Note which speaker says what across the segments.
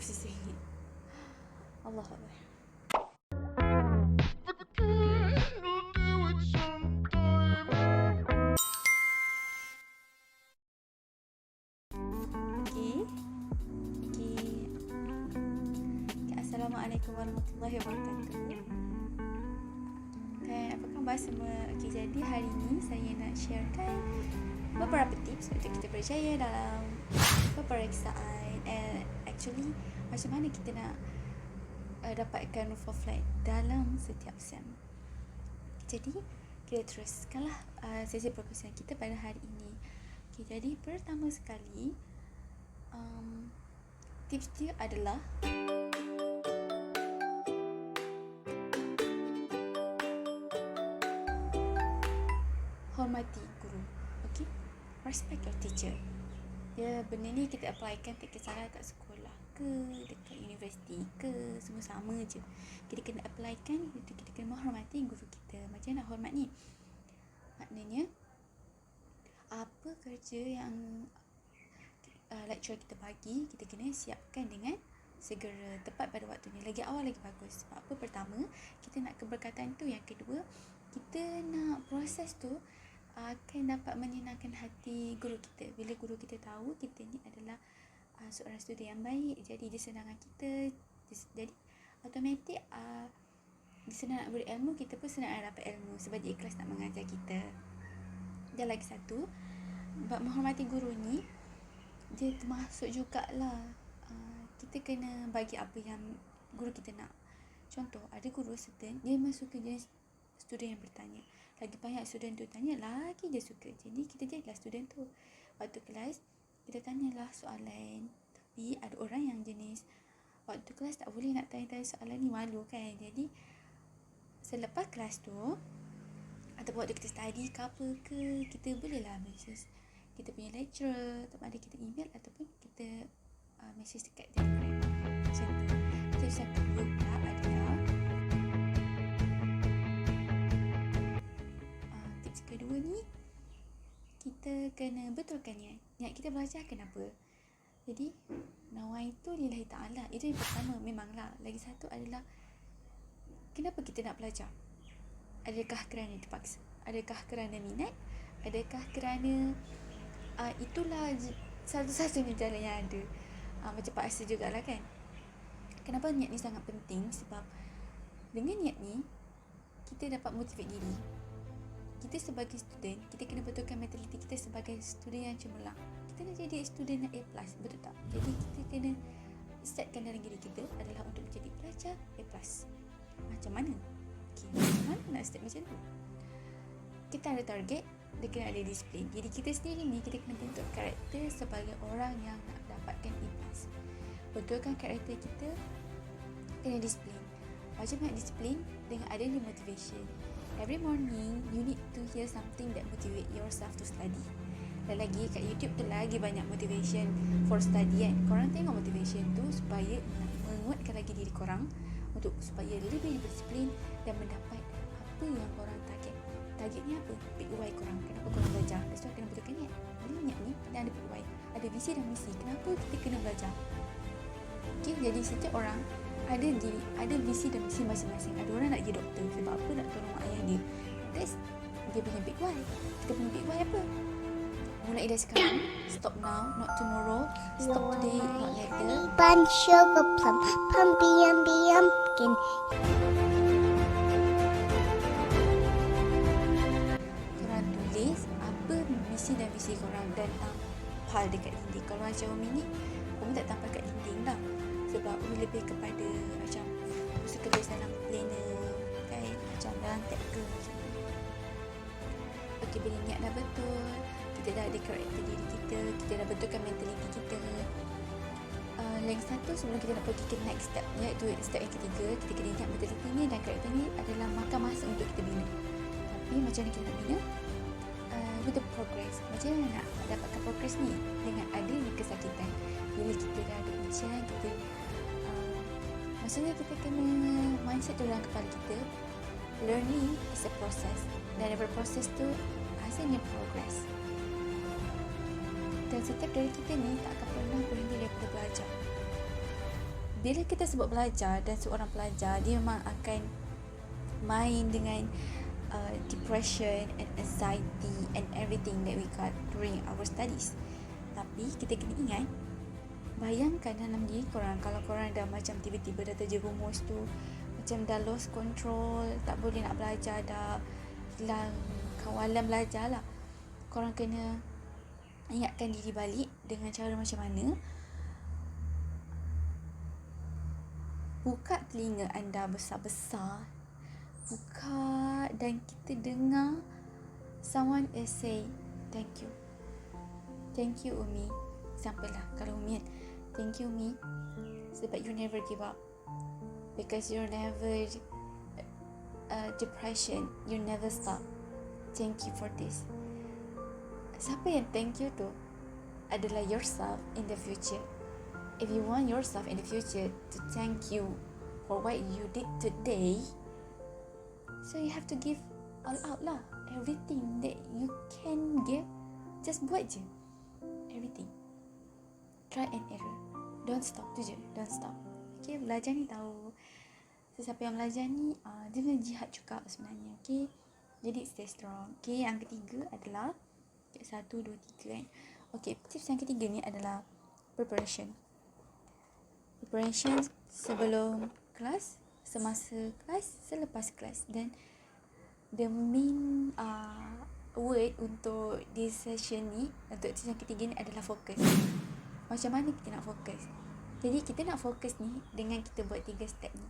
Speaker 1: kursi sendiri. Allah Allah. Okay. Assalamualaikum warahmatullahi wabarakatuh. Dan apa khabar semua? Okay, jadi hari ini saya nak sharekan beberapa tips untuk kita berjaya dalam peperiksaan. Actually, macam mana kita nak dapatkan roof of flight dalam setiap SEM. Jadi, kita teruskanlah sesi perkongsian kita pada hari ini. Okay, jadi pertama sekali, tips dia adalah hormati guru. Okay, respect your teacher. Ya, benda ni kita applykan tak kisahlah kat sekolah ke, dekat universiti ke, semua sama je. Kita kena applykan, kita kena menghormati guru kita. Macam nak hormat ni? Maknanya, apa kerja yang lecturer kita bagi, kita kena siapkan dengan segera, tepat pada waktunya. Lagi awal lagi bagus. Sebab apa? Pertama, kita nak keberkatan tu. Yang kedua, kita nak proses tu akan dapat menyenangkan hati guru kita. Bila guru kita tahu kita ni adalah seorang student yang baik, jadi dia senangkan kita, jadi automatik dia senang nak beri ilmu, kita pun senang nak dapat ilmu sebab dia ikhlas nak mengajar kita. Dan lagi satu, menghormati guru ni dia termasuk jugalah kita kena bagi apa yang guru kita nak. Contoh, ada guru certain dia memang suka jenis student yang bertanya. Lagi banyak student tu tanya, lagi dia suka. Jadi kita jadilah student tu. Waktu kelas kita tanyalah soalan. Tapi ada orang yang jenis waktu kelas tak boleh nak tanya-tanya soalan ni, malu kan. Jadi selepas kelas tu ataupun waktu kita study ke apa ke, kita bolehlah message kita punya lecturer, ataupun ada kita email ataupun kita message dekat Telegram. Macam tu. Tips yang kedua pula adalah kedua ni, kita kena betulkan niat kita belajar kenapa. Jadi nawai tu lillahi ta'ala, itu yang pertama. Memanglah. Lagi satu adalah kenapa kita nak belajar. Adakah kerana terpaksa? Adakah kerana minat? Adakah kerana itulah satu-satunya jalan yang ada? Macam paksa jugalah kan. Kenapa niat ni sangat penting? Sebab dengan niat ni kita dapat motivate diri. Kita sebagai student, kita kena betulkan mentaliti kita sebagai student yang cemerlang. Kita nak jadi student yang A+, betul tak? Jadi kita kena setkan dalam diri kita adalah untuk menjadi pelajar A+. Macam mana? Okay, macam mana nak set macam tu? Kita ada target, dia kena ada disiplin. Jadi kita sendiri ni, kita kena bentuk karakter sebagai orang yang nak dapatkan A+. Betulkan karakter kita, kena disiplin. Macam nak disiplin? Dengan adanya motivation. Every morning, you need to hear something that motivate yourself to study. Dan lagi, kat YouTube tu lagi banyak motivation for study kan. Korang tengok motivation tu supaya menguatkan lagi diri korang untuk supaya lebih berdisiplin dan mendapat apa yang korang target. Targetnya apa? Big why korang. Kenapa korang belajar? Lepas tu kena betulkan niat. Bila niat ni, kena ada big why. Ada visi dan misi. Kenapa kita kena belajar? Okay, jadi setiap orang ada visi dan misi masing-masing. Ada orang nak jadi doktor sebab apa? Nak tolong ayah dia. That's dia punya big why. Kita punya big why apa? Mulai dari sekarang, stop now, not tomorrow. Stop today, not later.
Speaker 2: Bun sugar plum, pumpy yummy yumpkin.
Speaker 1: Korang tulis apa misi dan visi korang dan tampal dekat dinding. Kalau macam Umi ni, Umi tak tampal kat dinding lah. Sebab Umi lebih kepada macam suka tulis dalam planner kan, macam dalam tab ke macam tu. Okay, bila niat dah betul, kita dah ada karakter diri kita, kita dah betulkan mentaliti kita. Lagi satu, sebelum kita nak pergi ke next step, iaitu step yang ketiga, kita kena ingat mentaliti ni dan karakter ni adalah makan masa untuk kita bina. Tapi macam mana kita nak bina? With the progress. Macam mana nak dapatkan progress ni? Dengan adanya kesakitan. Bila kita dah ada ujian, kita maksudnya kita kena mindset tu dalam kepala kita, learning is a process, dan daripada proses tu hasilnya progress. Dan setiap dari kita ni tak akan pernah berhenti daripada belajar. bila kita sebut belajar dan seorang pelajar, dia memang akan main dengan depression and anxiety and everything that we got during our studies. Tapi kita kena ingat, bayangkan dalam diri korang, kalau korang dah macam tiba-tiba dah terjerumus tu, macam dah lost control, tak boleh nak belajar, dah hilang kawalan belajar lah. Korang kena ingatkan diri balik dengan cara macam mana. Buka telinga anda besar-besar, buka, dan kita dengar someone is say thank you. Thank you Umi. Sampai lah kalau Umi, thank you Umi, sebab you never give up, because you never depression, you never stop. Thank you for this. Siapa yang thank you tu adalah yourself in the future. If you want yourself in the future to thank you for what you did today, so you have to give all out lah. Everything that you can give, just buat je. Everything. Try and error. Don't stop tu je. Don't stop. Okay, belajar ni tahu. Sesiapa yang belajar ni, dia kena jihad juga sebenarnya. Okay, jadi stay strong. Okay, yang ketiga adalah 1, 2, 3 kan. Okay, tips yang ketiga ni adalah preparation. Preparation sebelum kelas, semasa kelas, selepas kelas. Dan the main word untuk this session ni, untuk session ketiga ni adalah fokus. Macam mana kita nak fokus? Jadi kita nak fokus ni dengan kita buat 3 step ni.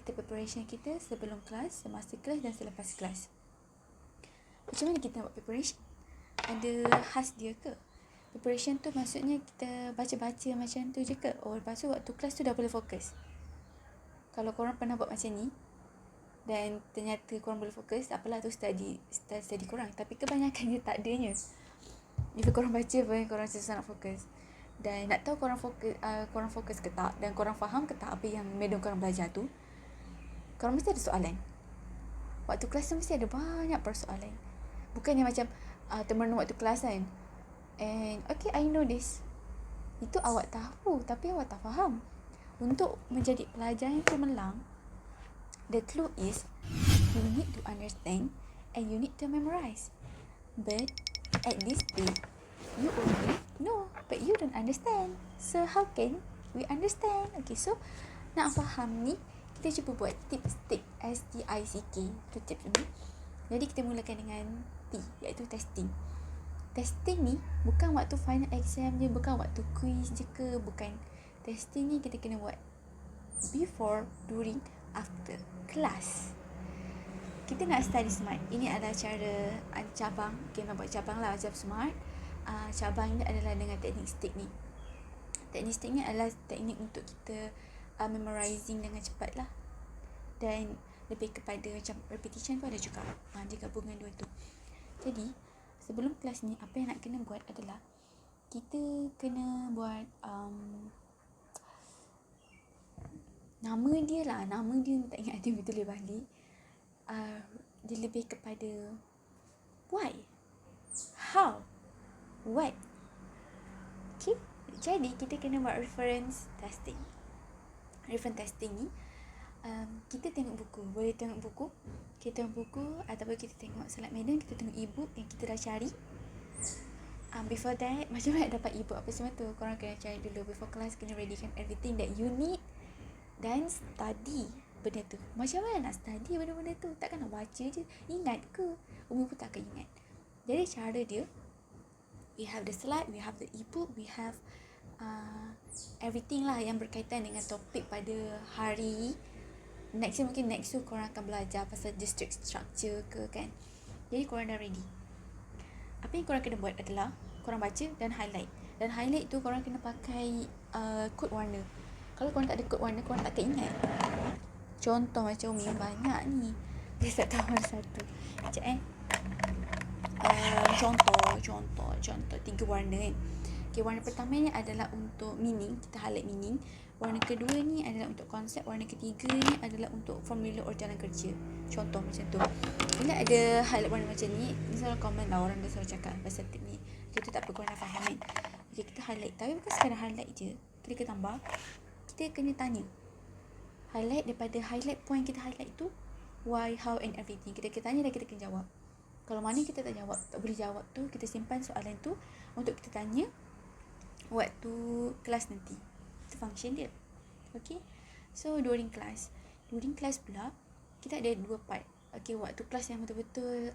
Speaker 1: Kita preparation kita sebelum kelas, semasa kelas dan selepas kelas. Macam mana kita nak buat preparation? Ada khas dia ke? Preparation tu maksudnya kita baca-baca macam tu je ke? Oh, lepas tu waktu kelas tu dah boleh fokus. Kalau korang pernah buat macam ni dan ternyata korang boleh fokus, apalah tu study korang. Tapi kebanyakan dia tak adanya. Bila korang baca pun korang susah nak fokus. Dan nak tahu korang fokus ke tak, dan korang faham ke tak apa yang madam korang belajar tu, korang mesti ada soalan. Waktu kelas tu mesti ada banyak persoalan. Bukannya macam temenan waktu kelas kan, and okay, I know this. Itu awak tahu tapi awak tak faham. Untuk menjadi pelajar yang cemerlang, the clue is you need to understand and you need to memorize. But at this stage, you only know but you don't understand. So how can we understand? Okay, so nak faham ni, kita cuba buat tips stick, STICK tu tips ni. Jadi kita mulakan dengan T, iaitu testing. Testing ni bukan waktu final exam je, bukan waktu quiz je ke, bukan. Testing ni kita kena buat before, during, after kelas. Kita nak study smart. Ini adalah cara cabang. Kita nak buat cabang lah, macam smart. Cabang ni adalah dengan teknik stick ni. Teknik stick ni adalah teknik untuk kita memorizing dengan cepat lah. Dan lebih kepada macam repetition pun ada juga. Dia gabungan dua tu. Jadi sebelum kelas ni, apa yang nak kena buat adalah kita kena buat nama dia lah. Nama dia tak ingat, dia betul balik. Dia lebih kepada why, how, what. Okay, jadi kita kena buat reference testing. Reference testing ni kita tengok buku. Boleh tengok buku, kita tengok buku, ataupun kita tengok slide madam, kita tengok e-book yang kita dah cari. Before that, macam mana dapat e-book apa semua tu, korang kena cari dulu. Before class, kena readykan everything that you need dan study benda tu. Macam mana nak study benda-benda tu? Takkan nak baca je, ingat ke? Umi pun takkan ingat. Jadi cara dia, we have the slide, we have the e-book, we have everything lah yang berkaitan dengan topik pada hari next. Mungkin next tu korang akan belajar pasal district structure ke kan. Jadi korang dah ready. Apa yang korang kena buat adalah korang baca dan highlight. Dan highlight tu korang kena pakai kod warna. Kalau korang tak ada kod warna, korang takkan ingat. Contoh macam Umi banyak ni, dia tak tahu mana satu. Sekejap Contoh 3 warna kan. Okay, warna pertama ni adalah untuk meaning, kita highlight meaning. Warna kedua ni adalah untuk konsep. Warna ketiga ni adalah untuk formula or jalan kerja. Contoh macam tu. Bila ada highlight warna macam ni, ni selalu komen lah, orang dia selalu cakap pasal tip ni. Kita tak apa, korang dah faham kan. Okay, kita highlight. Tapi bukan sekadar highlight je, kita tambah kita kena tanya. Highlight, daripada highlight point kita highlight tu, why, how and everything. Kita kena tanya dan kita kena jawab. Kalau mana kita tak boleh jawab tu, kita simpan soalan tu untuk kita tanya waktu kelas nanti. Itu function dia. Okay. So during class pula kita ada 2 part. Okay, waktu kelas yang betul-betul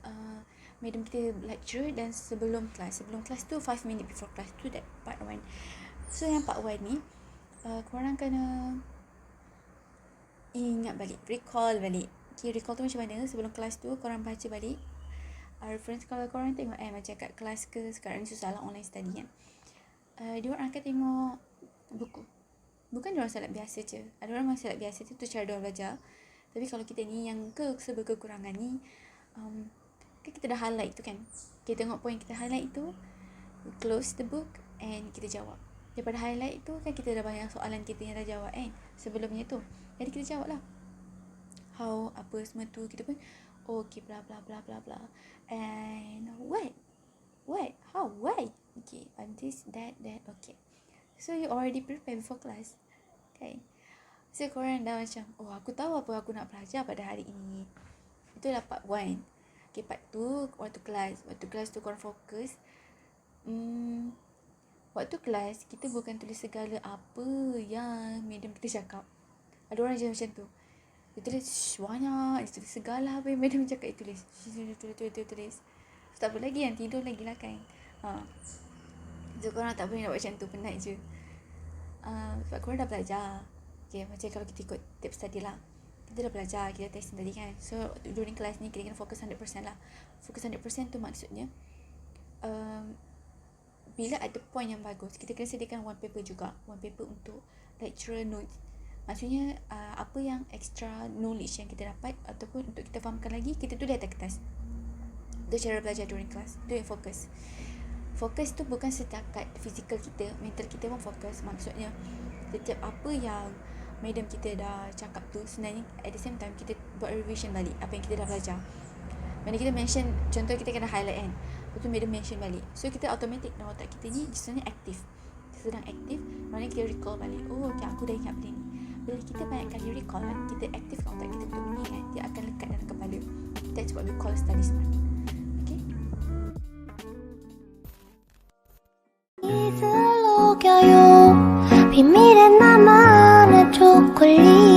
Speaker 1: madam kita lecture, dan sebelum kelas tu 5 minit before class tu, that part 1. So yang part 1 ni korang kena ingat balik, recall balik. Okay, recall tu macam mana? Sebelum kelas tu korang baca balik reference. Kalau korang tengok macam kat kelas ke sekarang ni susah lah online study kan. Diorang akan tengok buku. Bukan diorang salat biasa je. Ada orang memang salat biasa tu cara diorang belajar. Tapi kalau kita ni yang serba kekurangan ni, kan kita dah highlight tu kan. Kita tengok point kita highlight tu, close the book and kita jawab. Daripada highlight tu kan kita dah banyak soalan kita yang dah jawab kan sebelumnya tu. Jadi kita jawab lah. How, apa semua tu, kita pun okay, bla bla bla bla bla. And what, how, why. Okay, and this, that, okay. So you already prepare before class. Okay. So korang dah macam, oh aku tahu apa aku nak belajar pada hari ini. Itulah part 1. Okay, part 2 waktu kelas tu korang fokus. Waktu kelas kita bukan tulis segala apa yang madam kita cakap. Ada orang je macam tu. Dia tulis banyak, dia tulis segala apa yang madam cakap, dia tulis. So, tak apa lagi, yang tidur lagi lah kan. So korang tak boleh nak buat macam tu, penat je. Sebab korang dah belajar. Okay, macam kalau kita ikut tips tadi lah, kita dah belajar, kita testing tadi kan. So during class ni kita kena fokus 100% lah. Fokus 100% tu maksudnya bila ada point yang bagus, kita kena sediakan one paper juga. One paper untuk lecturer notes. Maksudnya apa yang extra knowledge yang kita dapat ataupun untuk kita fahamkan lagi, kita tulis atas kertas. Itu cara belajar during class. Itu yang fokus. Fokus tu bukan setakat fizikal kita, mental kita pun fokus. Maksudnya setiap apa yang madam kita dah cakap tu, sebenarnya at the same time kita buat revision balik apa yang kita dah belajar. Mana kita mention, contoh kita kena highlight kan, lepas tu madam mention balik. So kita automatic dalam otak kita ni sebenarnya aktif. Sedang aktif, maknanya kita recall balik. Oh okay, aku dah ingat benda ni. Bila kita banyak kali recall, kita aktifkan otak kita untuk benda kan, dia akan lekat dalam kepala. That's what we call study smart. Okay.
Speaker 2: 비밀의 나만의 초콜릿